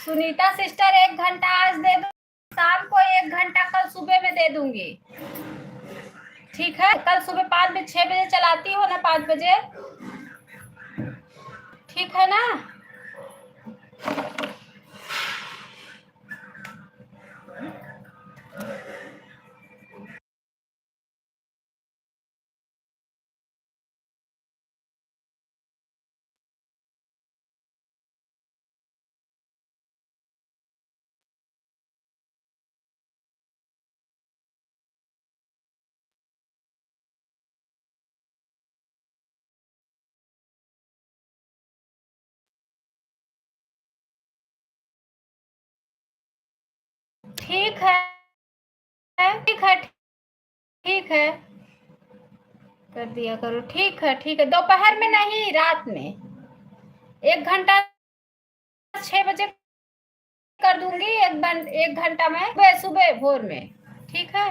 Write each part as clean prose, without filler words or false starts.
Sunita sister 1 घंटा आज दे दो, शाम को 1 घंटा कल सुबह में दे दूंगी। ठीक है, कल सुबह 5 बजे 6 बजे चलाती हो ना, 5 बजे, ठीक है ना? ठीक है, ठीक है, ठीक है, कर दिया करो। ठीक है, ठीक है, दोपहर में नहीं, रात में 1 घंटा 6 बजे कर दूंगी, 1 घंटा में सुबह सुबह भोर में। ठीक है।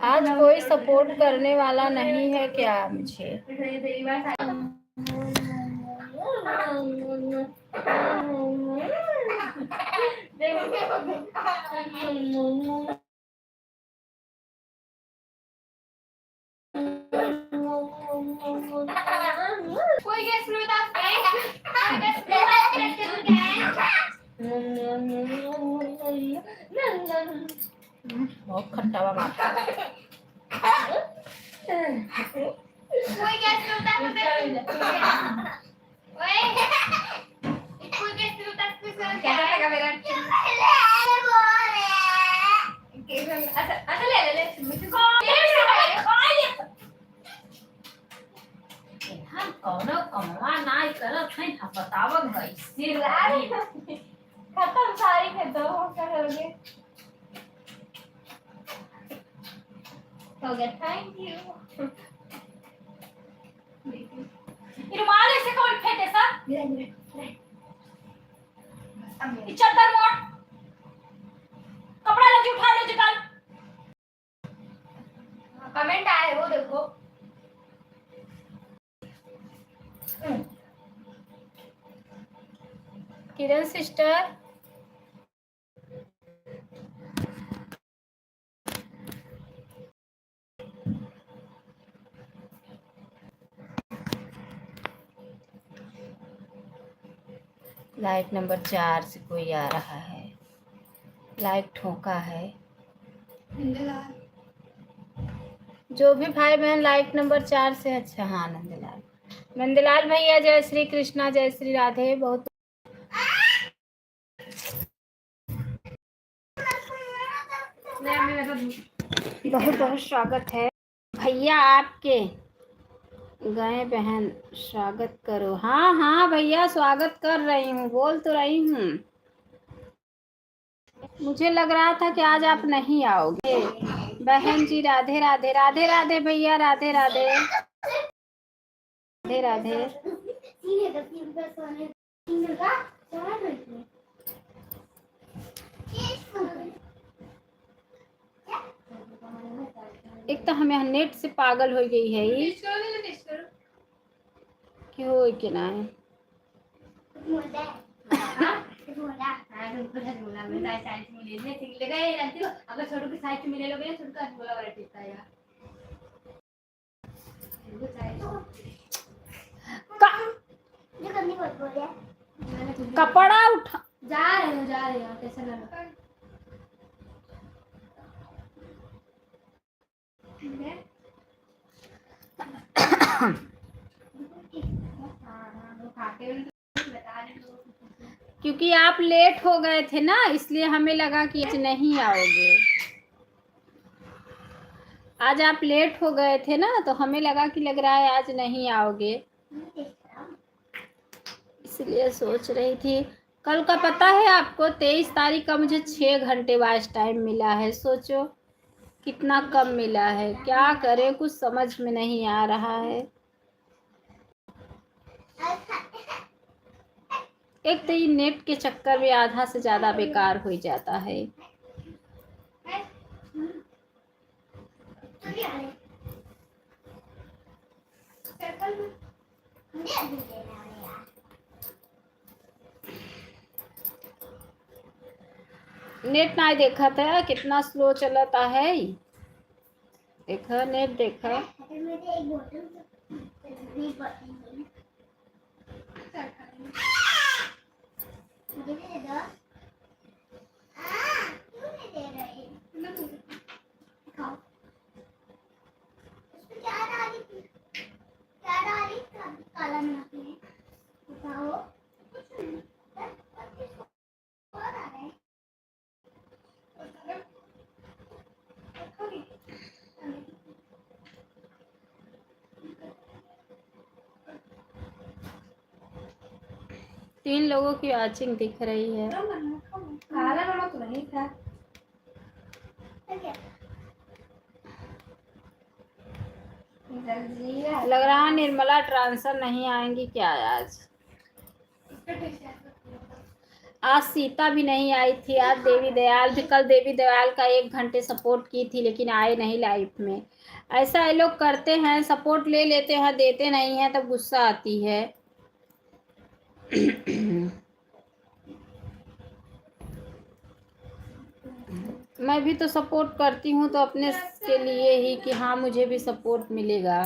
आज कोई सपोर्ट करने वाला नहीं है क्या मुझे? बहुत खट्टा हुआ माता खत्म सारी खत्म हो गया। Thank you. रुमाल ऐसे कौन फेंके सर? चद्दर मोड़, कपड़ा लेके उठा ले निकाल। कमेंट आए वो देखो। किरण सिस्टर लाइट नंबर 4 से कोई आ रहा है। लाइट ठोका है। जो भी भाई बहन लाइट नंबर 4 से। अच्छा हाँ नंदलाल, नंदलाल भैया जय श्री कृष्णा, जय श्री राधे। बहुत बहुत स्वागत है भैया आपके। गए बहन स्वागत करो। हाँ हाँ भैया स्वागत कर रही हूँ, बोल तो रही हूँ। मुझे लग रहा था कि आज आप नहीं आओगे। बहन जी राधे राधे। राधे राधे भैया, राधे राधे राधे राधे। एक तो हमें नेट से पागल हो गई है ये। क्यों कि ना है कपड़ा उठा। जा रहे हो कैसे लगा? क्योंकि आप लेट हो गए थे ना, इसलिए हमें लगा कि आज नहीं आओगे। आज आप लेट हो गए थे ना, तो हमें लगा कि लग रहा है आज नहीं आओगे, इसलिए सोच रही थी। कल का पता है आपको 23 तारीख का मुझे 6 घंटे वाच टाइम मिला है। सोचो कितना कम मिला है। क्या करें कुछ समझ में नहीं आ रहा है। एक तो ये नेट के चक्कर में आधा से ज्यादा बेकार हो जाता है। नेट ना देखा था कितना स्लो चलता है। देखा नेट देखा। तीन लोगों की वॉचिंग दिख रही है। काला नमक नहीं था। लग रहा है निर्मला ट्रांसफर नहीं आएंगी क्या आज? आज सीता भी नहीं आई थी, आज देवी दयाल भी, कल देवी दयाल का 1 घंटे सपोर्ट की थी लेकिन आए नहीं लाइफ में। ऐसा ये लोग करते हैं, सपोर्ट ले लेते हैं, देते नहीं हैं तब गुस्सा आती है। मैं भी तो सपोर्ट करती हूँ तो अपने के लिए ही कि हाँ मुझे भी सपोर्ट मिलेगा।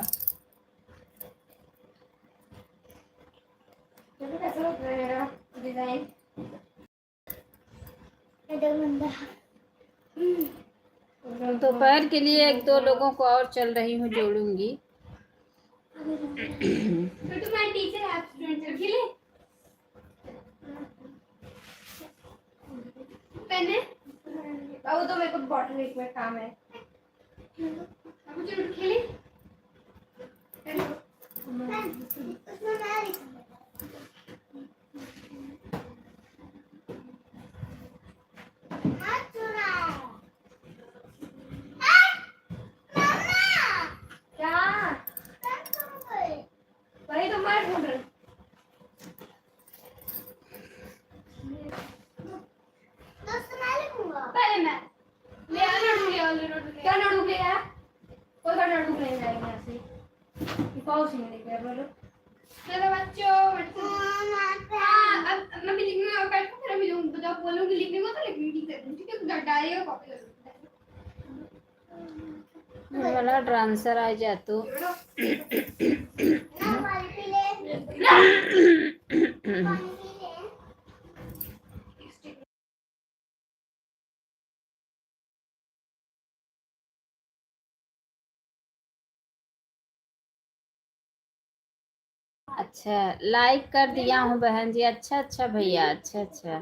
दोपहर के लिए 1-2 लोगों को और चल रही हूँ, जोड़ूंगी। अब तो मेरे को बॉटल एक में काम है। अब चलो खेले। वही तो मैं ढूंढ रही। पहले मैं ले क्या नोटबुक ले आया? कोई का नोटबुक ले जाएंगे यहाँ से। ये पाउच में लेके आया बोलो। चलो बच्चों अब मैं भी लिखने और बैठो, फिर अभी बताओ बोलूँगी लिखने को तो लिखने की ठीक है, डायरी और कॉपी कर वाला ट्रांसफर आ जा तो अच्छा लाइक कर दिया हूँ बहन जी। अच्छा भैया, अच्छा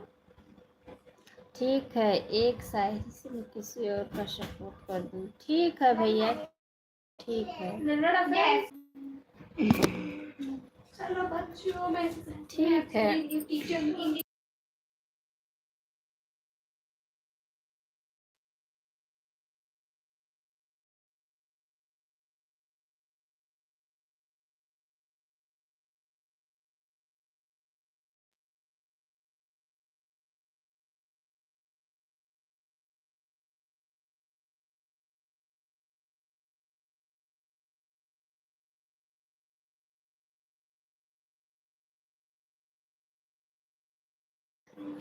ठीक है। एक शायरी से मैं किसी और का सपोर्ट कर दूँ, ठीक है भैया, ठीक है। चलो बच्चों मैं ठीक है। टीचर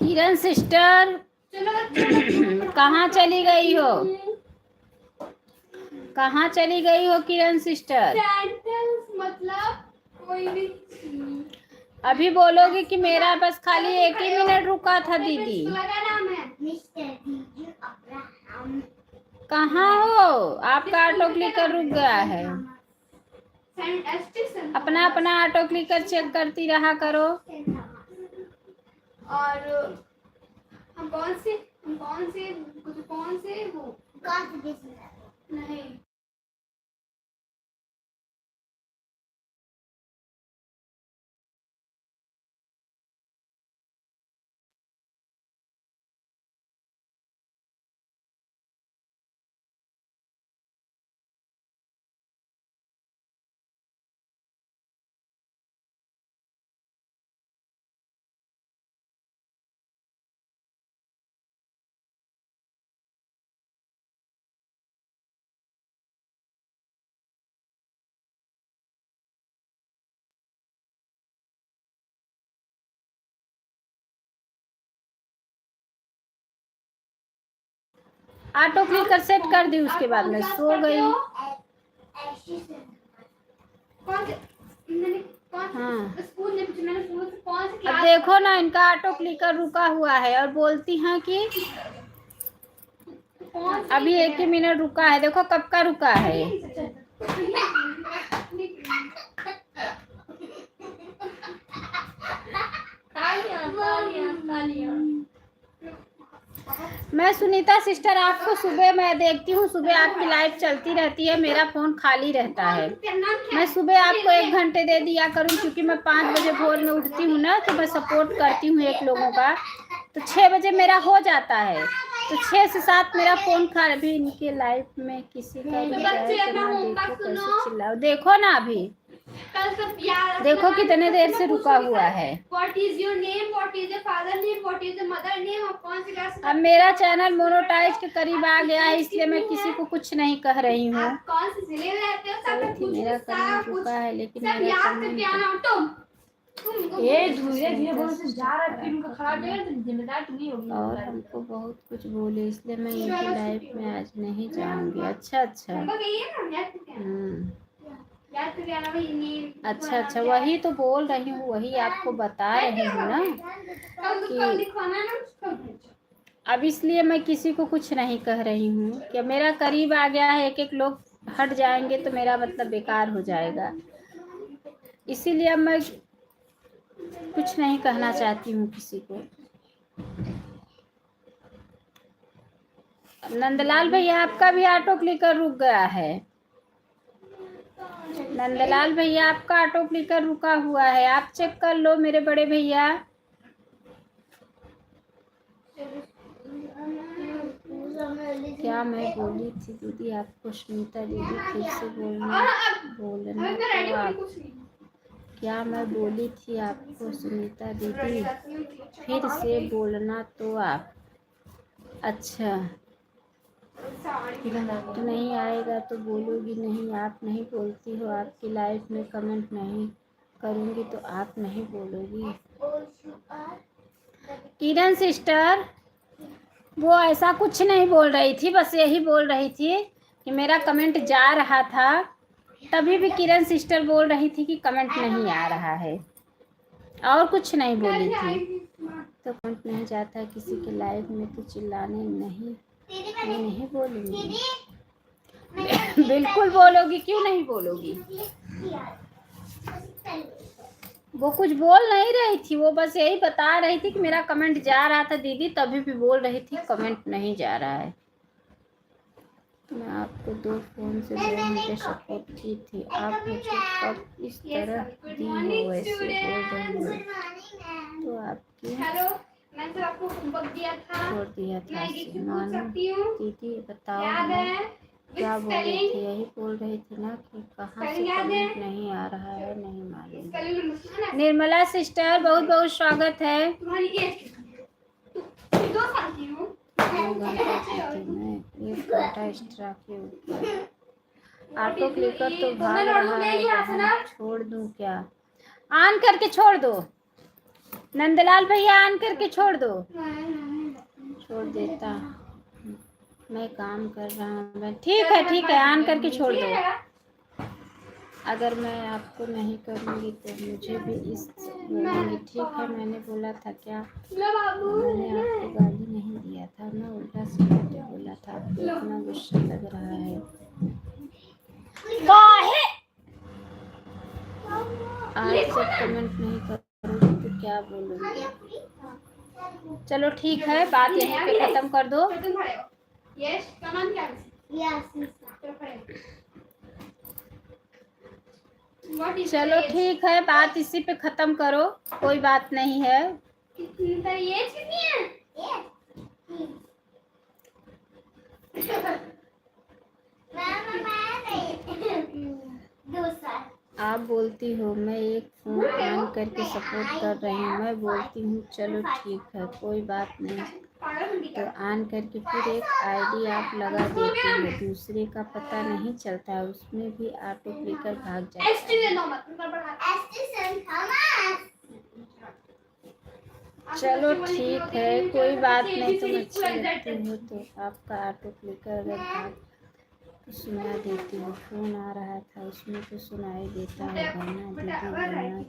किरण सिस्टर कहाँ चली गई हो? कहाँ चली गई हो किरण सिस्टर? मतलब कोई भी अभी बोलोगे कि मेरा बस खाली 1 ही मिनट रुका था दीदी। नाम है कहाँ हो? आपका ऑटो क्लिकर रुक गया है। अपना ऑटो क्लिकर चेक करती रहा करो। और हम कौन से वो नहीं ऑटो क्लिकर सेट कर दी, उसके बाद मैं सो गई। हाँ अब देखो ना, इनका ऑटो क्लिकर रुका हुआ है और बोलती हैं कि अभी 1 ही मिनट रुका है। देखो कब का रुका है। मैं सुनीता सिस्टर आपको सुबह मैं देखती हूँ, सुबह आपकी लाइव चलती रहती है, मेरा फोन खाली रहता है। मैं सुबह आपको 1 घंटे दे दिया करूँ क्योंकि मैं 5 बजे भोर में उठती हूँ ना, तो मैं सपोर्ट करती हूँ 1 लोगों का, तो 6 बजे मेरा हो जाता है, तो 6 से 7 मेरा फोन खाली। अभी इनके लाइव में किसी का देखो कैसे चिल्लाओ, देखो ना अभी कल सब यार देखो कितने देर से रुका हुआ है। What is your name, what is your father name, what is your mother name, और कौन सी क्लास अब मेरा चैनल मोनेटाइज के करीब आ गया है, इसलिए मैं किसी को कुछ नहीं कह रही हूँ। आप कौन से जिले में रहते हो, सब कुछ मेरा सारा कमेंट कुछ रुका है, लेकिन सब मेरा याद करके आना। तुम ये धीरे धीरे बोल से जा रहा है, फिल्म का खराब है तो जिम्मेदार तुम ही होगी। और हमको बहुत कुछ बोले, इसलिए मैं इनकी लाइफ में आज नहीं जाऊंगी। अच्छा अच्छा अच्छा अच्छा, वही तो बोल रही हूँ, वही आपको बता रही हूँ ना कि अब इसलिए मैं किसी को कुछ नहीं कह रही हूँ कि मेरा करीब आ गया है। एक एक लोग हट जाएंगे तो मेरा मतलब बेकार हो जाएगा, इसीलिए अब मैं कुछ नहीं कहना चाहती हूँ किसी को। नंदलाल भैया आपका भी ऑटो क्लिकर रुक गया है। नंदलाल भैया आपका ऑटो क्लिकर रुका हुआ है, आप चेक कर लो मेरे बड़े भैया। क्या मैं बोली थी दीदी आपको, सुनीता दीदी फिर से बोलना तो आप। क्या मैं बोली थी आपको सुनीता दीदी फिर से बोलना तो आप। अच्छा तो नहीं आएगा तो बोलोगी नहीं, आप नहीं बोलती हो, आपकी लाइफ में कमेंट नहीं करूँगी तो आप नहीं बोलोगी। किरण सिस्टर वो ऐसा कुछ नहीं बोल रही थी, बस यही बोल रही थी कि मेरा कमेंट जा रहा था, तभी भी किरण सिस्टर बोल रही थी कि कमेंट नहीं आ रहा है, और कुछ नहीं बोली थी। तो कमेंट नहीं जाता किसी के लाइफ में तो चिल्लाने नहीं, मैं नहीं बोलूँगी। बिल्कुल बोलोगी, क्यों नहीं बोलोगी। वो कुछ बोल नहीं रही थी, वो बस यही बता रही थी कि मेरा कमेंट जा रहा था दीदी, तभी भी बोल रही थी कमेंट नहीं जा रहा है। मैं आपको 2 फोन से 2 घंटे सपोर्ट की थी, आप मुझे कब इस तरह दी हो, वैसे बोल रही हो तो आपकी छोड़ दिया था। मानो दीदी बताओ मैं क्या बोल रही थी, यही बोल रही थी ना कि कहाँ से कमेंट नहीं आ रहा है, नहीं मालूम। निर्मला सिस्टर बहुत बहुत स्वागत है। 2 साल की हूँ। 2 घंटा की थी मैं, 1 घंटा एक्स्ट्रा के ऊपर। ऑटो क्लिकर तो भाग रहा है, छोड़ दूं क्या। ऑन करके छोड़ दो नंदलाल भैया, ऑन करके छोड़ दो। छोड़ देता, मैं काम कर रहा हूँ। मैं ठीक है ऑन करके छोड़ दो। अगर मैं आपको नहीं करूँगी तो मुझे भी इस बोलूँगी। ठीक है, मैंने बोला था क्या, मैंने आपको गाली नहीं दिया था, मैं उल्टा सीधा बोला था। आपको इतना गुस्सा लग रहा है काहे? आज से कमेंट नहीं करूँगी तो क्या बोलूँगी। चलो ठीक है, बात यहीं पे खत्म कर दो। चलो ठीक है, बात इसी पे खत्म करो, कोई बात नहीं है। आप बोलती हो मैं एक फोन ऑन करके सपोर्ट कर रही हूँ, मैं बोलती हूँ चलो ठीक है कोई बात नहीं, तो ऑन करके फिर एक आईडी आप लगा देती हो, दूसरे का पता नहीं चलता, उसमें भी ऑटो क्लिकर भाग जाता है। चलो ठीक है कोई बात नहीं, तुम अच्छी लगती हो तो आपका ऑटो क्लिकर अगर भाग तो सुना देती हूँ। फोन आ रहा था उसमें तो सुनाई देता है गाना दीदी गाना।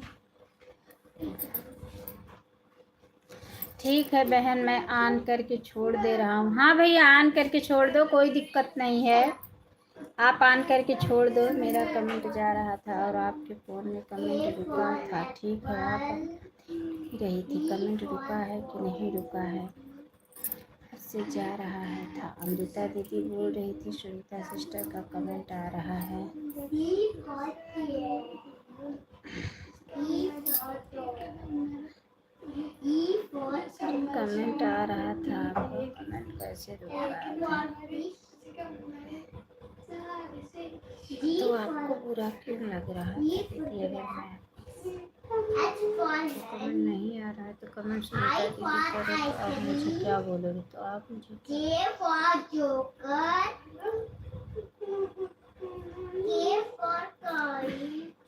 ठीक है बहन, मैं ऑन करके छोड़ दे रहा हूँ। हाँ भैया ऑन करके छोड़ दो, कोई दिक्कत नहीं है, आप ऑन करके छोड़ दो। मेरा कमेंट जा रहा था और आपके फ़ोन में कमेंट रुका था। ठीक है, आप रही थी कमेंट रुका है कि नहीं रुका है, से जा रहा है था। अमृता दीदी बोल रही थी सुनीता सिस्टर का कमेंट आ रहा है। कमेंट आ रहा था, आपको कमेंट कैसे रुक रहा था। तो तो आपको बुरा क्यों लग रहा है दीदी? अगर मैं कमेंट नहीं आ रहा है तो कमेंट सुनीता दीदी करो तो आप मुझे क्या बोलोगे? तो आप मुझे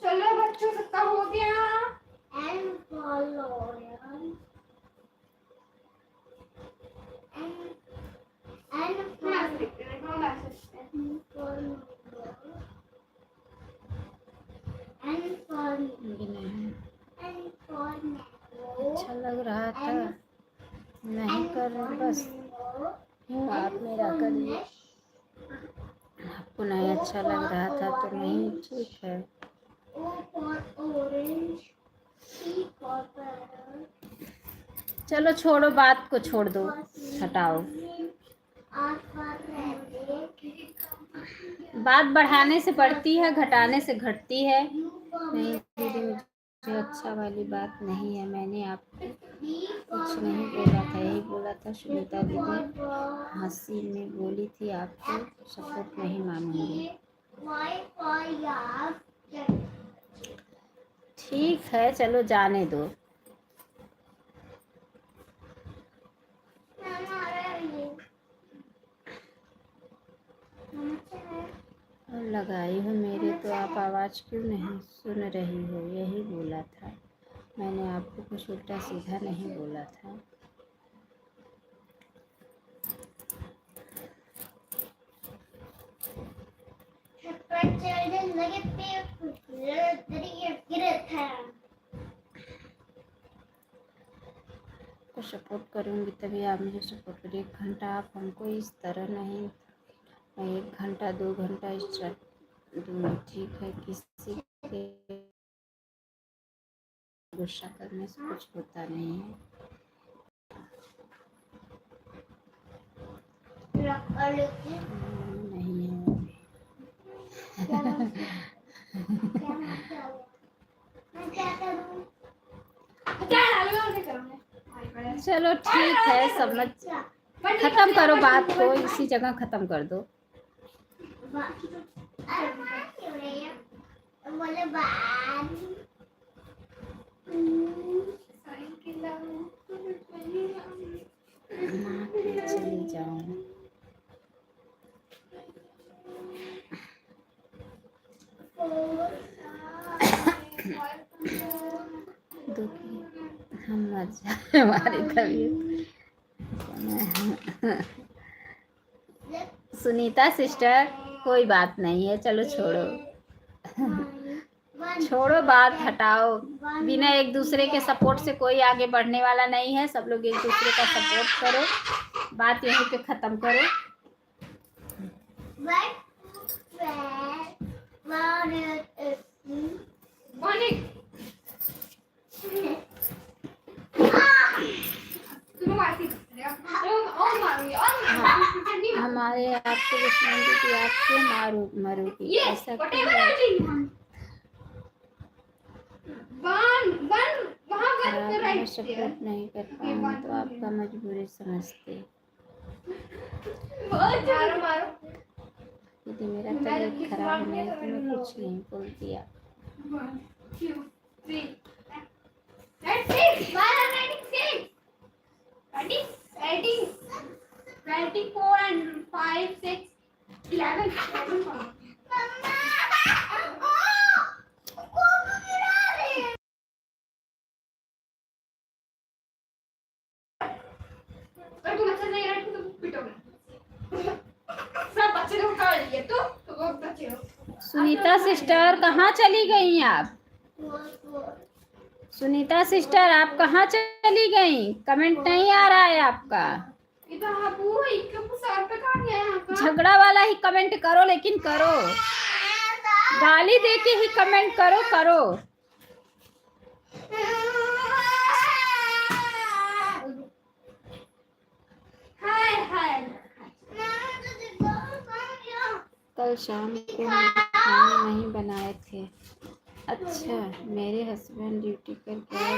चलो बच्चों सबका हो गया। ये नहीं अच्छा लग रहा था, नहीं कर रहे बस आप मेरा करिए। आपको नहीं अच्छा लग रहा था तो नहीं, ठीक है। चलो छोड़ो, बात को छोड़ दो, हटाओ। बात बढ़ाने से बढ़ती है, घटाने से घटती है। नहीं दीदी, मुझे अच्छा वाली बात नहीं है। मैंने आपको कुछ नहीं बोला था, यही बोला था सुनीता दीदी हंसी में बोली थी, आपको सपोर्ट नहीं मानूंगी। ठीक है चलो जाने दो। और लगाई हो मेरे तो आप आवाज़ क्यों नहीं सुन रही हो? यही बोला था मैंने, आपको कुछ उल्टा सीधा नहीं बोला था। को सपोर्ट करूँगी तभी आप मुझे सपोर्ट करिए। 1 घंटा आप हमको इस तरह नहीं, 1 घंटा 2 घंटा इस तरह दूँगी, ठीक है? किसी के गुस्सा करने से कुछ होता नहीं है। नहीं है। चलो ठीक है, समझ खत्म करो बात को, इसी जगह खत्म कर दो। चली जाओ। दुखी हम मर जाए, हमारी तबीयत। सुनीता सिस्टर कोई बात नहीं है, चलो छोड़ो छोड़ो, बात हटाओ। बिना एक दूसरे के सपोर्ट से कोई आगे बढ़ने वाला नहीं है। सब लोग एक दूसरे का सपोर्ट करो, बात यहीं पे खत्म करो। हमारे आपको दुश्मन की आप क्यों मरोगी? ऐसा क्यों है? मैं सपोर्ट नहीं कर पाऊंगी तो आपका मजबूरी समझते। दीदी मेरा तबीयत खराब नहीं है तो मैं कुछ नहीं बोल दिया। 1 2 3 4 and 5 6 11 अगर तुम अच्छा नहीं रहे तो पिटोगे। सब बच्चे लोग उठा लिए तो वो बच्चे लोग। सुनीता सिस्टर कहाँ चली गई आप? सुनीता सिस्टर आप कहाँ चली गई? कमेंट नहीं आ रहा है आपका। सर पे कहाँ गया यहाँ का? झगड़ा वाला ही कमेंट करो, लेकिन करो, गाली दे के ही कमेंट करो करो। कल शाम को खाने नहीं बनाए थे। अच्छा, मेरे हस्बैंड ड्यूटी पर गए।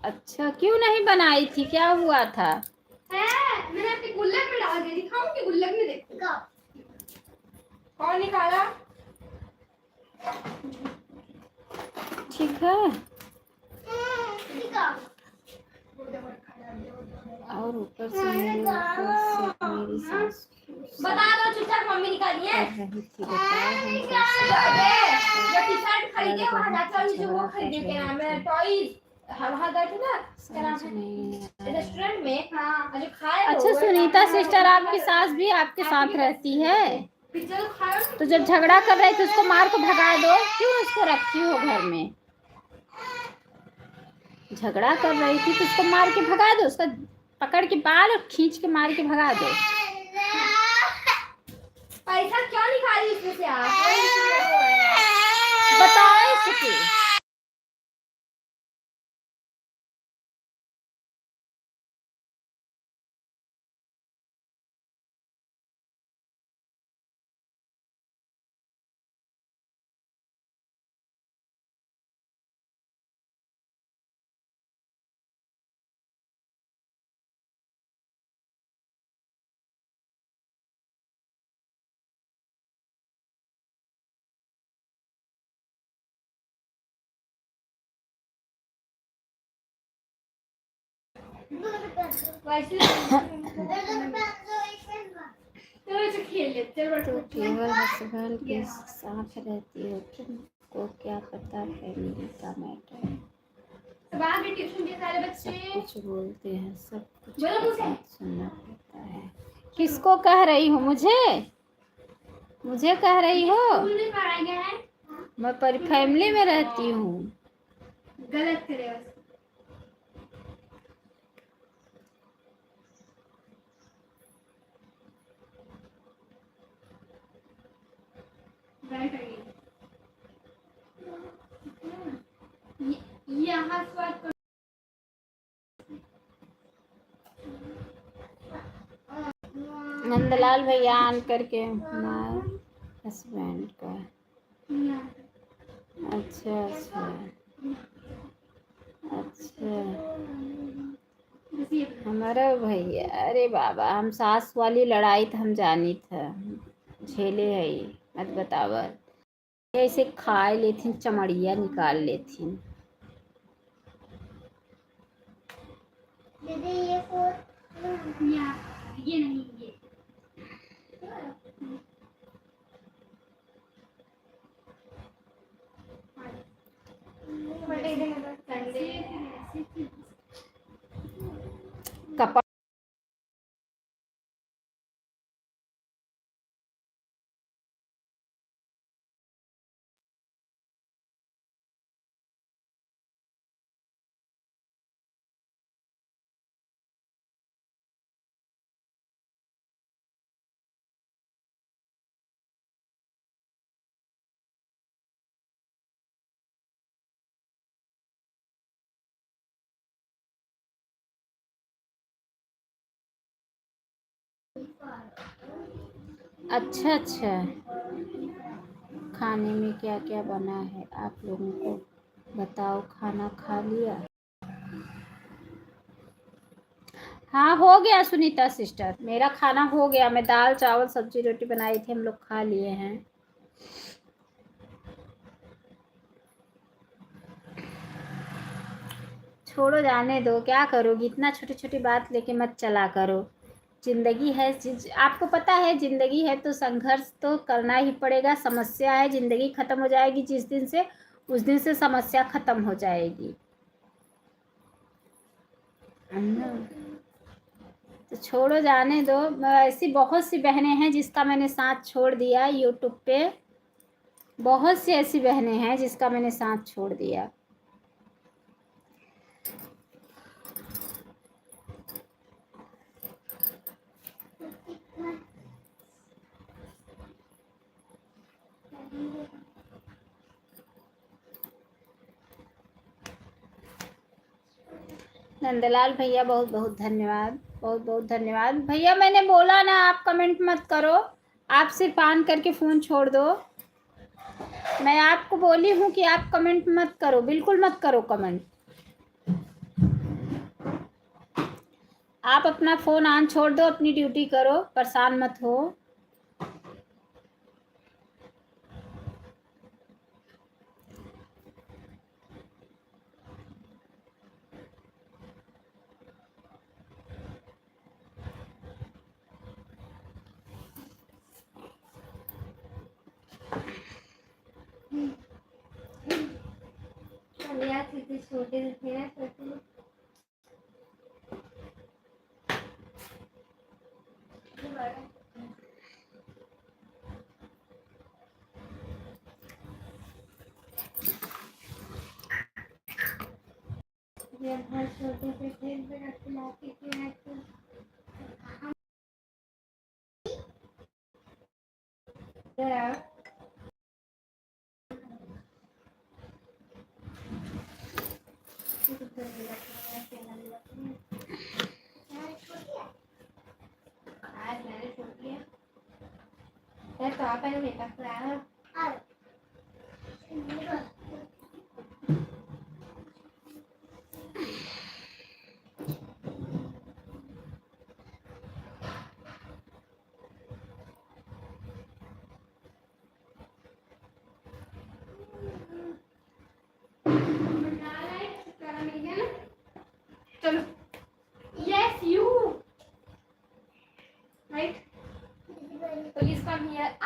अच्छा, क्यों नहीं बनाई थी? क्या हुआ था? मैंने अपने गुल्लक में डाल दी, दिखाऊं कि गुल्लक में देखो। कौन निकाला? ठीक है। और ऊपर से मेरी सास बता दो चुपचाप, मम्मी निकाली है। कर रही थी, बताओ हम कैसे जो टी शर्ट खरीदे वहाँ जाकर जो वो खरीदने के नाम है टॉयज, हम वहाँ गए थे ना क्या नाम है रेस्टोरेंट में। हाँ जो खाए। अच्छा सुनीता सिस्टर, आपकी सास भी आपके साथ रहती है? तो जब झगड़ा कर रही थी उसको मार को भगा दो, क्यों उसको रखी हो घर में? झगड़ा कर रही थी तो उसको मार के भगा दो, उसका पकड़ के बाल और खींच के मार के भगा दो। पैसा क्यों निकाली इसमें से आप? बताओ इसके। तो केवल हस्बैंड के साथ रहती हो, तुमको क्या पता फैमिली का मैटर है। सब कुछ बोलते हैं, सब कुछ सुनना पड़ता है। किसको कह रही हो? मुझे कह रही हो? मैं पर फैमिली में रहती हूँ। गलत करे यहाँ स्वाद नंदलाल भैया ऑन करके माय हस्बैंड का। अच्छा अच्छा अच्छा। हमारा भैया, अरे बाबा, हम सास वाली लड़ाई तो हम जानी था, झेले है ही मत बतावर। ऐसे खाए लेथिन, चमड़िया निकाल लेथिन। दीदी ये नहीं ये कपड़ा अच्छा अच्छा। खाने में क्या क्या बना है आप लोगों को बताओ? खाना खा लिया? हाँ हो गया सुनीता सिस्टर, मेरा खाना हो गया। मैं दाल चावल सब्जी रोटी बनाई थी, हम लोग खा लिए हैं। छोड़ो, जाने दो, क्या करोगी? इतना छोटी छोटी बात लेके मत चला करो। जिंदगी है, आपको पता है जिंदगी है तो संघर्ष तो करना ही पड़ेगा। समस्या है, जिंदगी खत्म हो जाएगी जिस दिन से, उस दिन से समस्या खत्म हो जाएगी। तो छोड़ो, जाने दो। ऐसी बहुत सी बहनें हैं जिसका मैंने साथ छोड़ दिया यूट्यूब पे। बहुत सी ऐसी बहनें हैं जिसका मैंने साथ छोड़ दिया। नंदलाल भैया बहुत बहुत धन्यवाद, बहुत बहुत धन्यवाद भैया। मैंने बोला ना, आप कमेंट मत करो, आप सिर्फ ऑन करके फ़ोन छोड़ दो। मैं आपको बोली हूँ कि आप कमेंट मत करो, बिल्कुल मत करो कमेंट। आप अपना फ़ोन ऑन छोड़ दो, अपनी ड्यूटी करो, परेशान मत हो। छोटे थे ना छोटे ये घर छोटे थे फिर भी रख लाती थी ना तो यार आज मैंने छोड़ दिया तो आप मेरे पास चलो yes you right police come here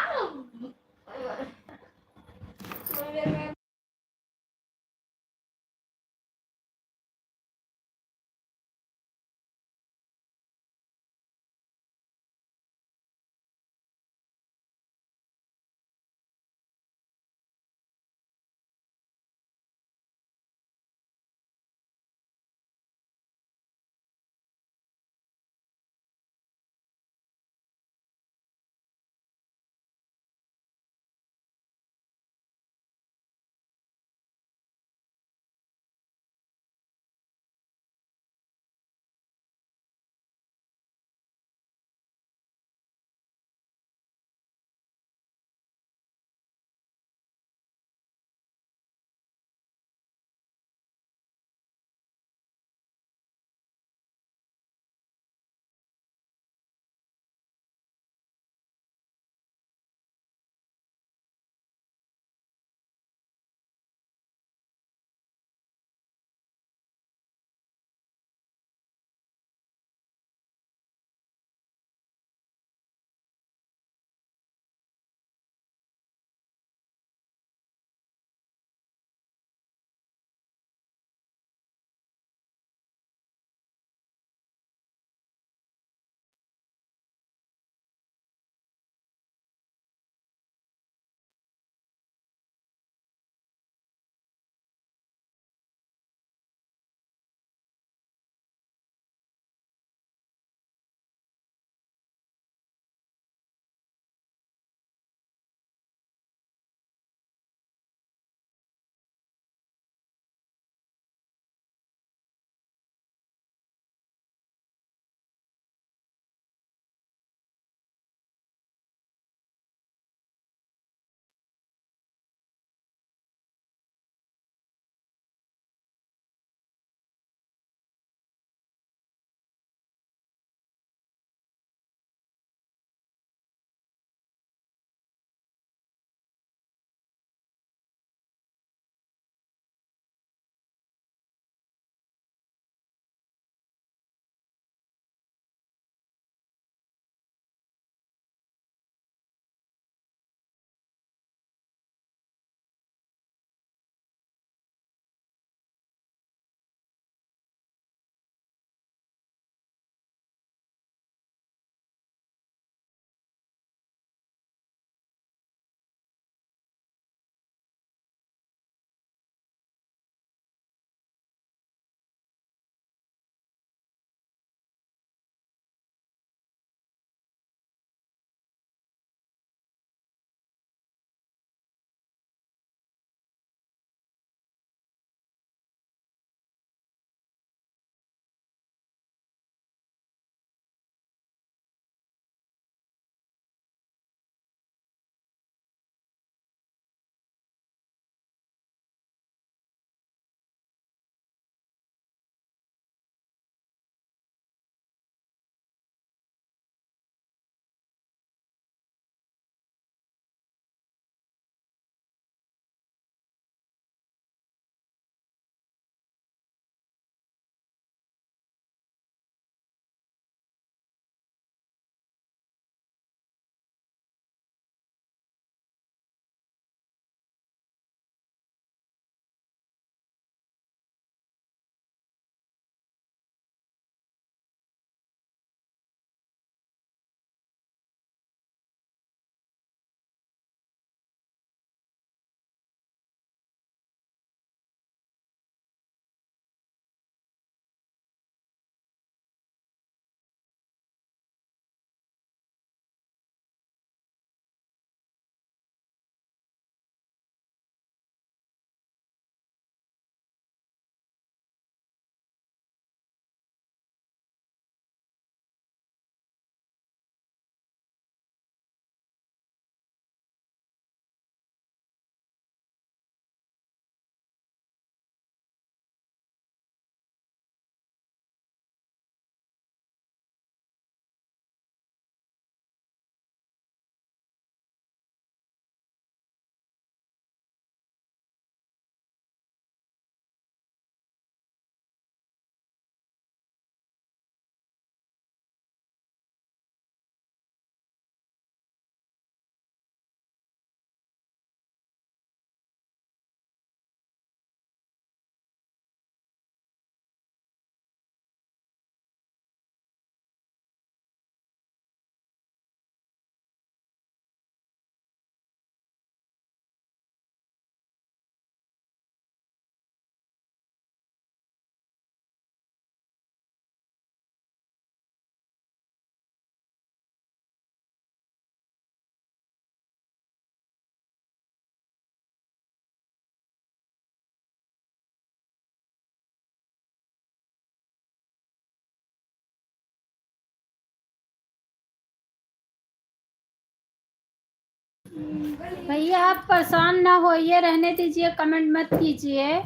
भैया आप परेशान ना होइए, रहने दीजिए, कमेंट मत कीजिए,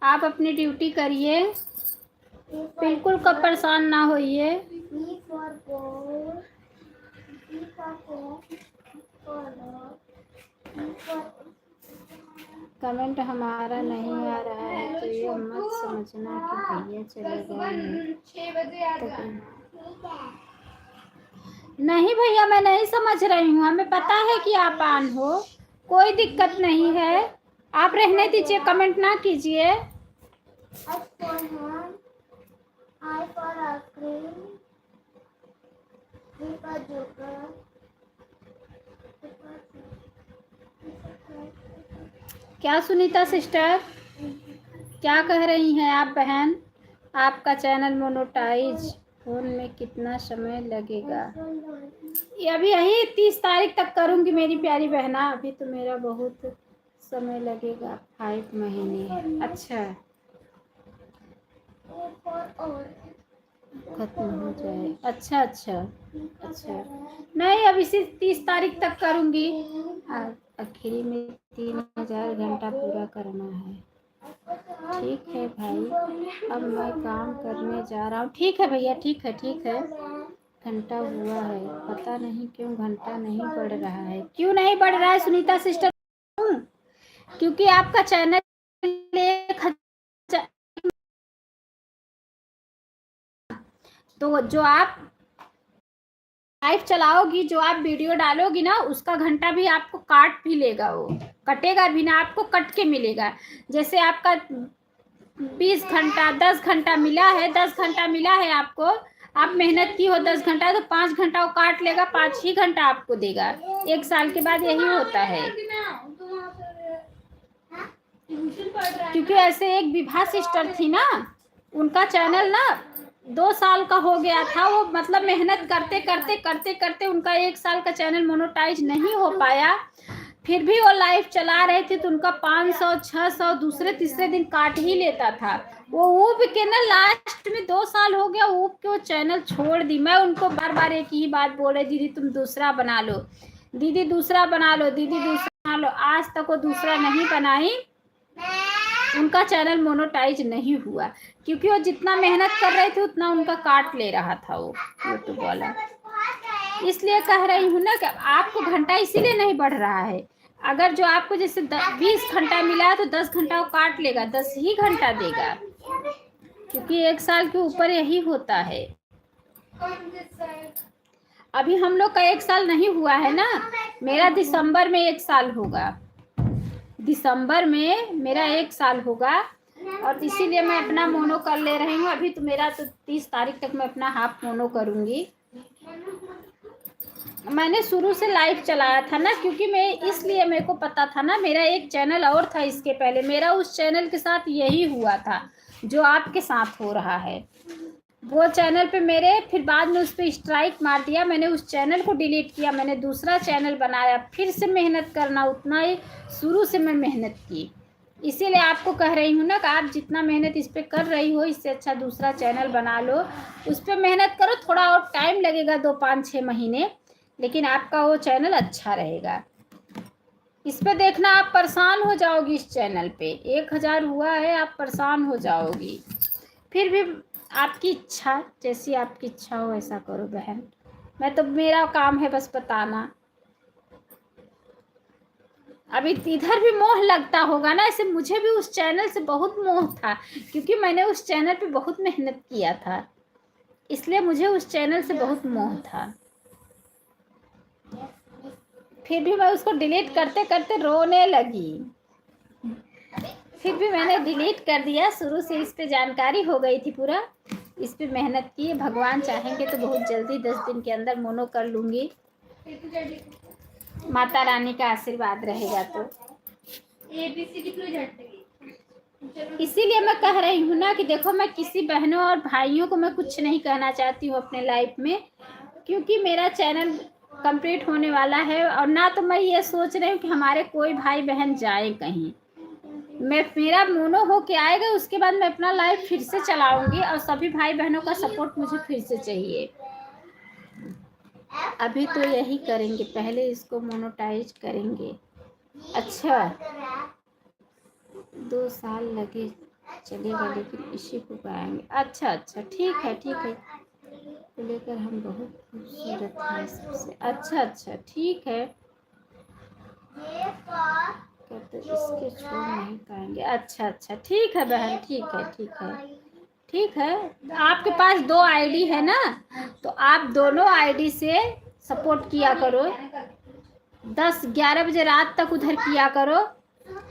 आप अपनी ड्यूटी करिए, बिल्कुल कब परेशान ना होइए। कमेंट हमारा नहीं आ रहा है तो ये मत समझना कि भैया चले गए हैं। नहीं भैया, मैं नहीं समझ रही हूँ, हमें पता है कि आप ऑन हो, कोई दिक्कत नहीं है, आप रहने दीजिए, कमेंट ना कीजिए। क्या सुनीता सिस्टर, क्या कह रही हैं आप बहन? आपका चैनल मोनेटाइज होने में कितना समय लगेगा? ये अभी यही 30 तारीख तक करूँगी मेरी प्यारी बहना, अभी तो मेरा बहुत समय लगेगा, 5 महीने। अच्छा, खत्म हो जाए। अच्छा अच्छा अच्छा, नहीं अब इसी 30 तारीख तक करूँगी। आखिरी में 3000 घंटा पूरा करना है। ठीक है भाई, अब मैं काम करने जा रहा हूँ। ठीक है भैया, ठीक है ठीक है। घंटा हुआ है, पता नहीं क्यों घंटा नहीं बढ़ रहा है। क्यों नहीं बढ़ रहा है सुनीता सिस्टर? क्योंकि आपका चैनल 1000, तो जो आप लाइव चलाओगी, जो आप वीडियो डालोगी ना, उसका घंटा भी आपको काट भी लेगा, वो कटेगा भी ना, आपको कट के मिलेगा। जैसे आपका 20 घंटा 10 घंटा मिला है, 10 घंटा मिला है आपको, आप मेहनत की हो 10 घंटा, तो 5 घंटा वो काट लेगा, 5 ही घंटा आपको देगा। 1 साल के बाद यही होता है। क्योंकि ऐसे एक विभा सिस्टर थी ना, उनका चैनल ना 2 साल का हो गया था, वो मतलब मेहनत करते करते करते करते उनका 1 साल का चैनल मोनेटाइज नहीं हो पाया, फिर भी वो लाइव चला रहे थे, तो उनका 500 600 दूसरे तीसरे दिन काट ही लेता था। वो ऊब के ना लास्ट में 2 साल हो गया ऊब के वो चैनल छोड़ दी। मैं उनको बार बार एक ही बात बोल रही, दीदी तुम दूसरा बना लो, दीदी दूसरा बना लो, दीदी दूसरा बना लो, आज तक वो दूसरा नहीं बनाई, उनका चैनल मोनेटाइज नहीं हुआ, क्योंकि वो जितना मेहनत कर रहे थे उतना उनका काट ले रहा था वो यूट्यूब वाला। इसलिए कह रही हूँ ना कि आपको घंटा इसीलिए नहीं बढ़ रहा है। अगर जो आपको जैसे 20 घंटा मिला है तो 10 घंटा वो काट लेगा, 10 ही घंटा देगा, क्योंकि 1 साल के ऊपर यही होता है। अभी हम लोग का 1 साल नहीं हुआ है ना, मेरा दिसंबर में 1 साल होगा, दिसंबर में मेरा 1 साल होगा, और इसीलिए मैं अपना मोनो कर ले रही हूँ। अभी तो मेरा तो 30 तारीख तक मैं अपना हाफ मोनो करूँगी। मैंने शुरू से लाइव चलाया था ना, क्योंकि मैं इसलिए मेरे को पता था ना, मेरा एक चैनल और था इसके पहले, मेरा उस चैनल के साथ यही हुआ था जो आपके साथ हो रहा है। वो चैनल पे मेरे फिर बाद में उस पर स्ट्राइक मार दिया, मैंने उस चैनल को डिलीट किया, मैंने दूसरा चैनल बनाया, फिर से मेहनत करना उतना ही शुरू से मैं मेहनत की। इसीलिए आपको कह रही हूँ ना कि आप जितना मेहनत इस पर कर रही हो, इससे अच्छा दूसरा चैनल बना लो, उस पर मेहनत करो, थोड़ा और टाइम लगेगा 2 5 6 महीने, लेकिन आपका वो चैनल अच्छा रहेगा। इस पे देखना आप परेशान हो जाओगी, इस चैनल पे 1000 हुआ है, आप परेशान हो जाओगी। फिर भी आपकी इच्छा, जैसी आपकी इच्छा हो ऐसा करो बहन, मैं तो मेरा काम है बस बताना। अभी इधर भी मोह लगता होगा ना, ऐसे मुझे भी उस चैनल से बहुत मोह था, क्योंकि मैंने उस चैनल पे बहुत मेहनत किया था, इसलिए मुझे उस चैनल से बहुत मोह था। फिर भी मैं उसको डिलीट करते करते रोने लगी, फिर भी मैंने डिलीट कर दिया। शुरू से इस पे जानकारी हो गई थी पूरा, इस पे मेहनत की, भगवान चाहेंगे तो बहुत जल्दी 10 दिन के अंदर मोनो कर लूँगी, माता रानी का आशीर्वाद रहेगा तो। इसीलिए मैं कह रही हूँ ना कि देखो, मैं किसी बहनों और भाइयों को मैं कुछ नहीं कहना चाहती हूँ अपने लाइफ में, क्योंकि मेरा चैनल कंप्लीट होने वाला है, और ना तो मैं ये सोच रही हूँ कि हमारे कोई भाई बहन जाए कहीं, मेरा मोनो हो के आएगा, उसके बाद मैं अपना लाइफ फिर से चलाऊंगी, और सभी भाई बहनों का सपोर्ट मुझे फिर से चाहिए। अभी तो यही करेंगे, पहले इसको मोनेटाइज करेंगे। अच्छा 2 साल लगे चलेगा, लेकिन इसी को पाएंगे। अच्छा अच्छा ठीक है तो लेकर हम बहुत खूबसूरत हैं सबसे। अच्छा अच्छा ठीक है, कहते इसके छोड़ नहीं पाएंगे। अच्छा अच्छा ठीक है बहन, ठीक है। आपके पास 2 आईडी है ना, तो आप दोनों आईडी से सपोर्ट किया करो। 10-11 बजे रात तक उधर किया करो,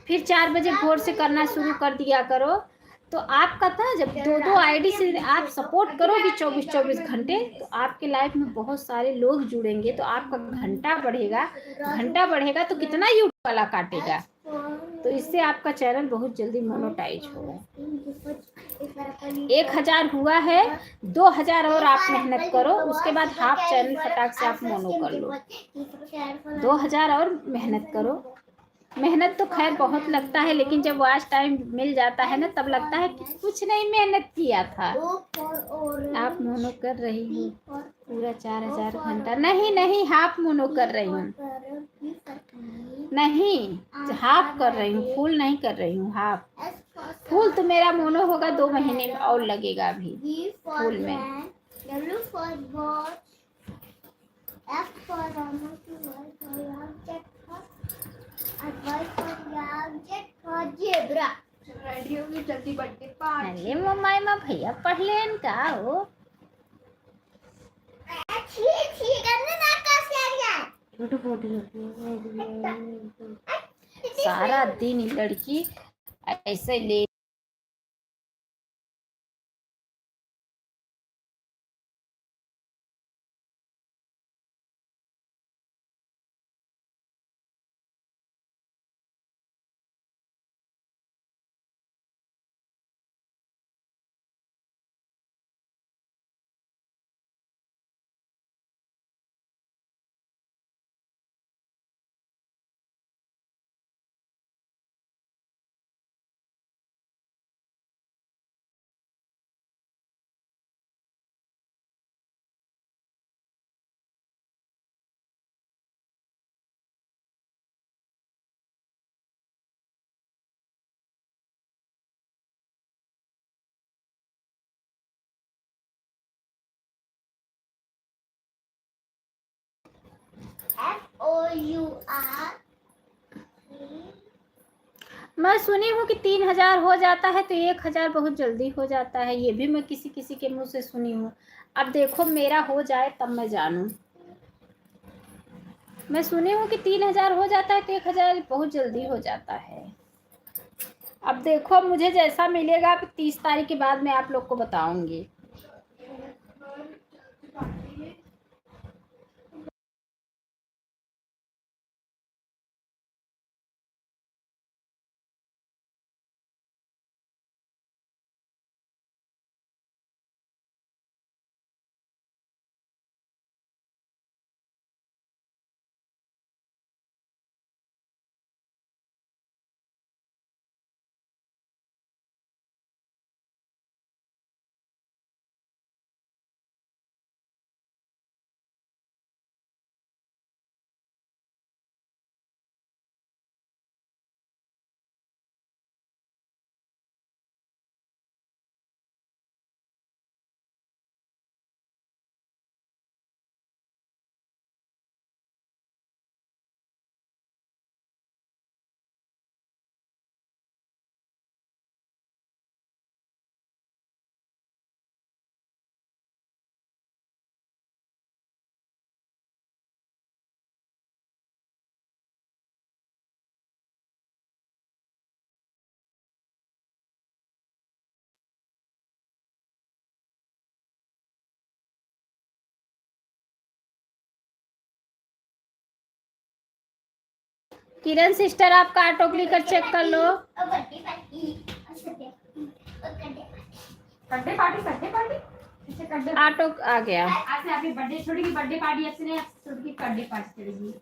फिर 4 बजे भोर से करना शुरू कर दिया करो। तो आपका था जब 2-2 आईडी से आप सपोर्ट करोगे 24-24 घंटे, तो आपके लाइफ में बहुत सारे लोग जुड़ेंगे, तो आपका घंटा बढ़ेगा तो कितना यूट्यूब वाला काटेगा। तो इससे आपका चैनल बहुत जल्दी मोनेटाइज होगा। 1000 हुआ है, 2000 और आप मेहनत करो, उसके बाद हाफ चैनल फटाक से आप मोनो कर लो। 2000 और मेहनत करो। मेहनत तो खैर बहुत लगता है, लेकिन जब वॉच टाइम मिल जाता है ना, तब लगता है कि कुछ नहीं मेहनत किया था। आप मोनो कर रही हूँ पूरा 4000 घंटा? नहीं हाफ मोनो कर रही हूँ, नहीं हाफ कर रही हूँ, फुल नहीं कर रही हूँ, हाफ। फुल तो मेरा मोनो होगा 2 महीने में और लगेगा अभी फुल में। अरे मम्मा भैया पढ़ लेन का हो। सारा दिन लड़की ऐसे ले FOUR। मैं सुनी हूँ कि 3000 हो जाता है तो 1000 बहुत जल्दी हो जाता है, ये भी मैं किसी के मुंह से सुनी हूँ। अब देखो मेरा हो जाए तब मैं जानूँ। मैं सुनी हूँ कि 3000 हो जाता है तो 1000 बहुत जल्दी हो जाता है। अब देखो मुझे जैसा मिलेगा 30 तारीख के बाद मैं आप लोग को बताऊंगी। किरण सिस्टर आपका ऑटो क्लिकर चेक कर लो। ऑटो आ गया। बर्थडे छोटी की बर्थडे पार्टी ऐसे नहीं, छोटी की बर्थडे पार्टी चलेगी।